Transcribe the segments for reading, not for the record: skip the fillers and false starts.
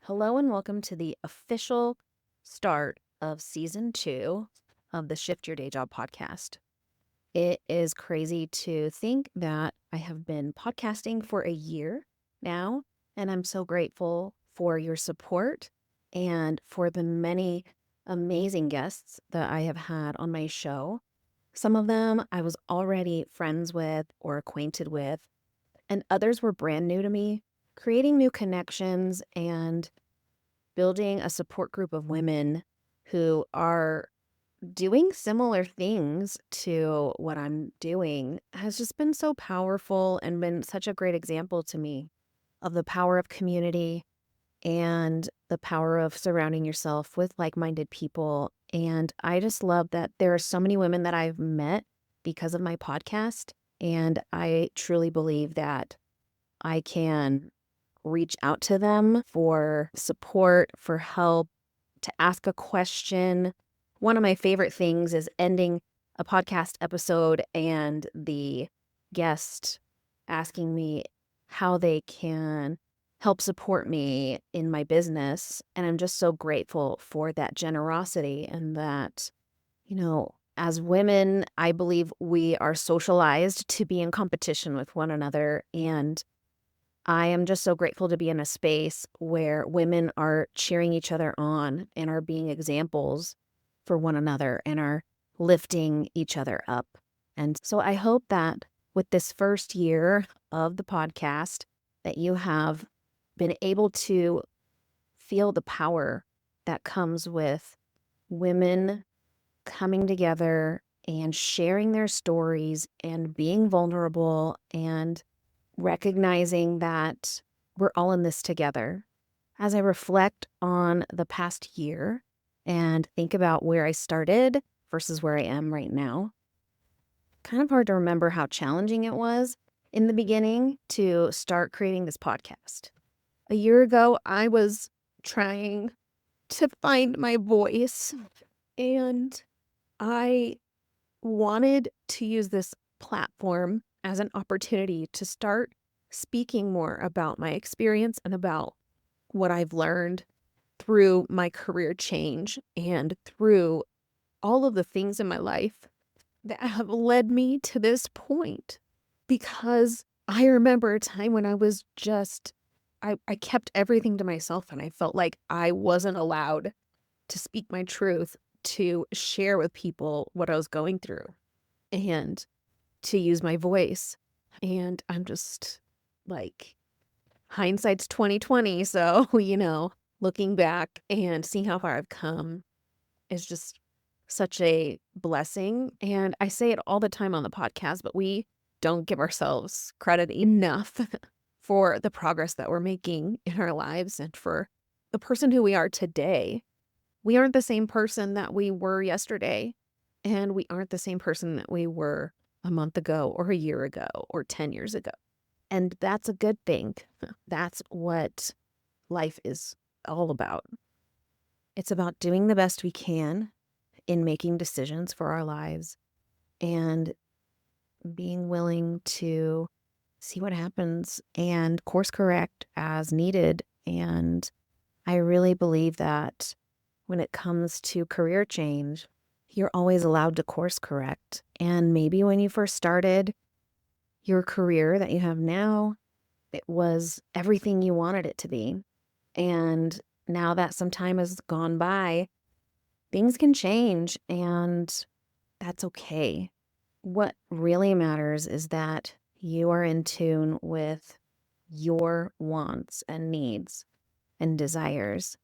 Hello and welcome to the official start of season 2 of the Shift Your Day Job podcast. It is crazy to think that I have been podcasting for a year now, and I'm so grateful for your support and for the many amazing guests that I have had on my show. Some of them I was already friends with or acquainted with, and others were brand new to me, creating new connections and building a support group of women who are doing similar things to what I'm doing has just been so powerful and been such a great example to me of the power of community and the power of surrounding yourself with like-minded people. And I just love that there are so many women that I've met because of my podcast. And I truly believe that I can reach out to them for support, for help, to ask a question. One of my favorite things is ending a podcast episode and the guest asking me how they can help support me in my business. And I'm just so grateful for that generosity and that, as women, I believe we are socialized to be in competition with one another. And I am just so grateful to be in a space where women are cheering each other on and are being examples for one another and are lifting each other up. And so I hope that with this first year of the podcast that you have been able to feel the power that comes with women coming together and sharing their stories and being vulnerable and recognizing that we're all in this together. As I reflect on the past year and think about where I started versus where I am right now, kind of hard to remember how challenging it was in the beginning to start creating this podcast. A year ago, I was trying to find my voice and I wanted to use this platform as an opportunity to start speaking more about my experience and about what I've learned through my career change and through all of the things in my life that have led me to this point. Because I remember a time when I kept everything to myself and I felt like I wasn't allowed to speak my truth, to share with people what I was going through, and to use my voice. And I'm just like, hindsight's 2020. So, looking back and seeing how far I've come is just such a blessing. And I say it all the time on the podcast, but we don't give ourselves credit enough for the progress that we're making in our lives and for the person who we are today. We aren't the same person that we were yesterday, and we aren't the same person that we were a month ago or a year ago or 10 years ago. And that's a good thing. That's what life is all about. It's about doing the best we can in making decisions for our lives and being willing to see what happens and course correct as needed. And I really believe that when it comes to career change, you're always allowed to course correct. And maybe when you first started your career that you have now, it was everything you wanted it to be. And now that some time has gone by, things can change, and that's okay. What really matters is that you are in tune with your wants and needs and desires.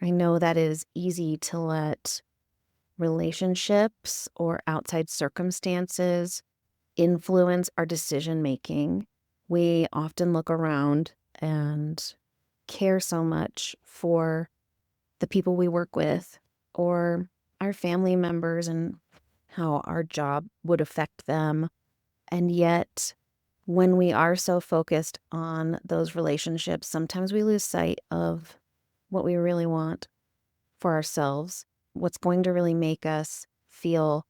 I know that it is easy to let relationships or outside circumstances influence our decision making. We often look around and care so much for the people we work with or our family members and how our job would affect them. And yet, when we are so focused on those relationships, sometimes we lose sight of what we really want for ourselves, what's going to really make us feel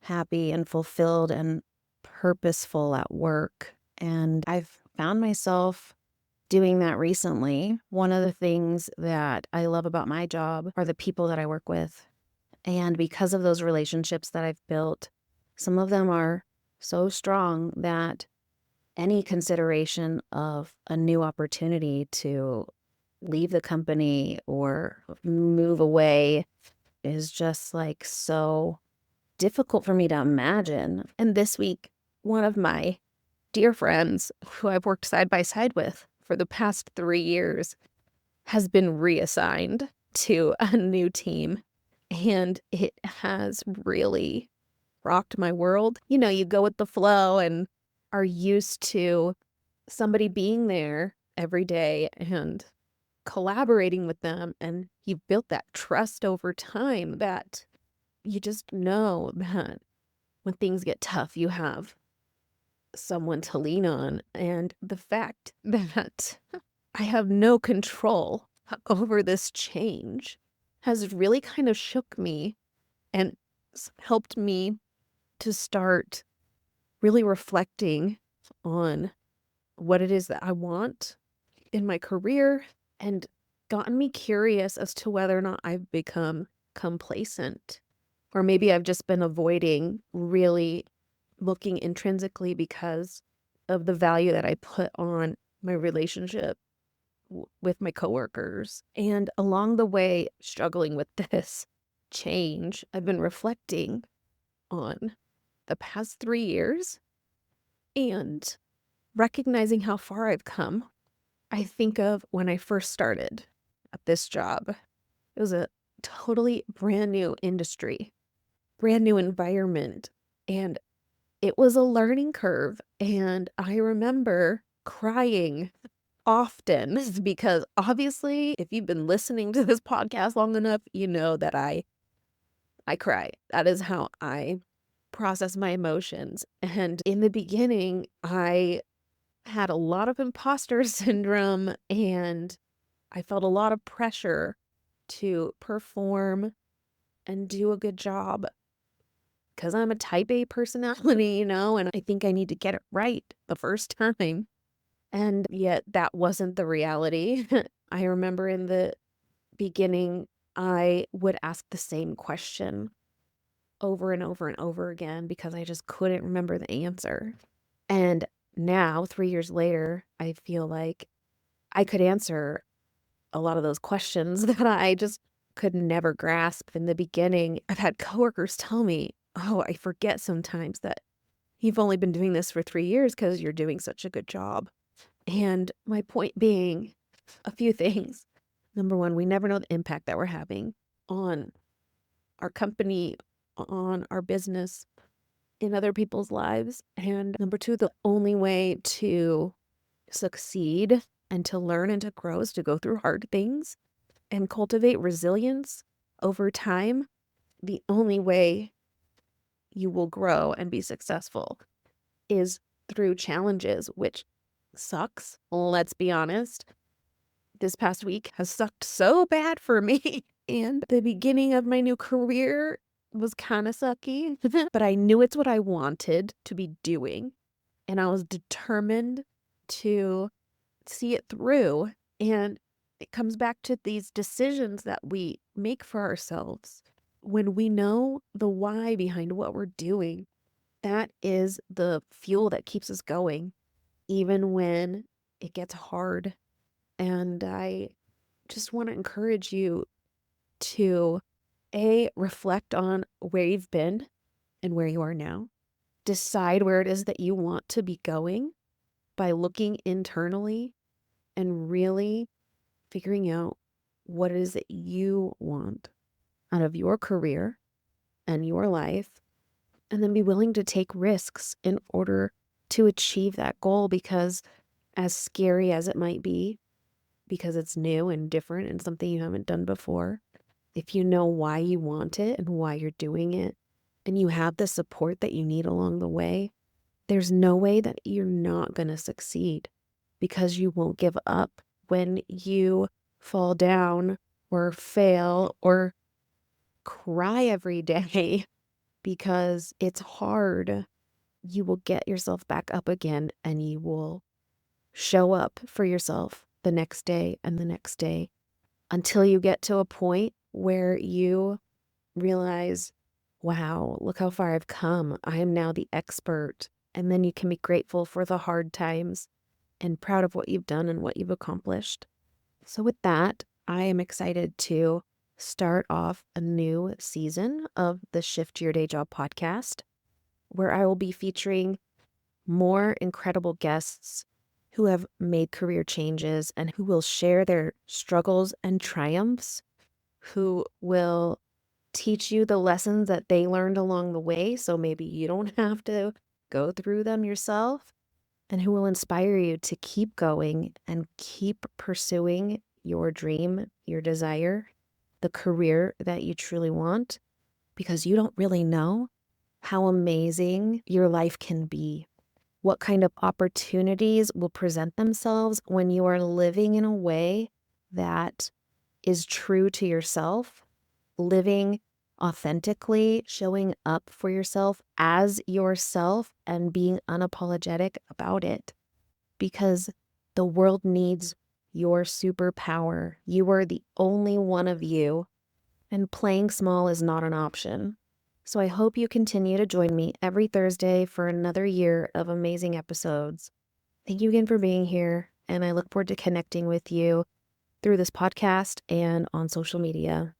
happy and fulfilled and purposeful at work. And I've found myself doing that recently. One of the things that I love about my job are the people that I work with. And because of those relationships that I've built, some of them are so strong that any consideration of a new opportunity to leave the company or move away is just like so difficult for me to imagine. And this week, one of my dear friends who I've worked side by side with for the past 3 years has been reassigned to a new team. And it has really rocked my world. You know, you go with the flow and are used to somebody being there every day and collaborating with them. And you've built that trust over time that you just know that when things get tough, you have someone to lean on. And the fact that I have no control over this change has really kind of shook me and helped me to start really reflecting on what it is that I want in my career and gotten me curious as to whether or not I've become complacent. Or maybe I've just been avoiding really looking intrinsically because of the value that I put on my relationship with my coworkers. And along the way, struggling with this change, I've been reflecting on the past 3 years and recognizing how far I've come. I think of when I first started at this job. It was a totally brand new industry, brand new environment, and it was a learning curve. And I remember crying often because obviously, if you've been listening to this podcast long enough, you know that I cry. That is how I process my emotions. And in the beginning, I had a lot of imposter syndrome and I felt a lot of pressure to perform and do a good job because I'm a type A personality, and I think I need to get it right the first time. And yet that wasn't the reality. I remember in the beginning, I would ask the same question over and over and over again because I just couldn't remember the answer. And now, 3 years later, I feel like I could answer a lot of those questions that I just could never grasp in the beginning. I've had coworkers tell me, "Oh, I forget sometimes that you've only been doing this for 3 years because you're doing such a good job." And my point being a few things. Number one, we never know the impact that we're having on our company, on our business, in other people's lives. And number two, the only way to succeed and to learn and to grow is to go through hard things and cultivate resilience over time. The only way you will grow and be successful is through challenges, which sucks. Let's be honest. This past week has sucked so bad for me. And the beginning of my new career was kind of sucky, but I knew it's what I wanted to be doing. And I was determined to see it through. And it comes back to these decisions that we make for ourselves. When we know the why behind what we're doing, that is the fuel that keeps us going, even when it gets hard. And I just want to encourage you to reflect on where you've been and where you are now. Decide where it is that you want to be going by looking internally and really figuring out what it is that you want out of your career and your life, and then be willing to take risks in order to achieve that goal, because as scary as it might be, because it's new and different and something you haven't done before, if you know why you want it and why you're doing it, and you have the support that you need along the way, there's no way that you're not going to succeed, because you won't give up when you fall down or fail or cry every day because it's hard. You will get yourself back up again and you will show up for yourself the next day and the next day until you get to a point where you realize, wow, look how far I've come. I am now the expert. And then you can be grateful for the hard times and proud of what you've done and what you've accomplished. So, with that, I am excited to start off a new season of the Shift Your Day Job podcast, where I will be featuring more incredible guests who have made career changes and who will share their struggles and triumphs, who will teach you the lessons that they learned along the way, so maybe you don't have to go through them yourself, and who will inspire you to keep going and keep pursuing your dream, your desire, the career that you truly want, because you don't really know how amazing your life can be. What kind of opportunities will present themselves when you are living in a way that is true to yourself, living authentically, showing up for yourself as yourself and being unapologetic about it. Because the world needs your superpower. You are the only one of you, and playing small is not an option. So I hope you continue to join me every Thursday for another year of amazing episodes. Thank you again for being here, and I look forward to connecting with you through this podcast and on social media.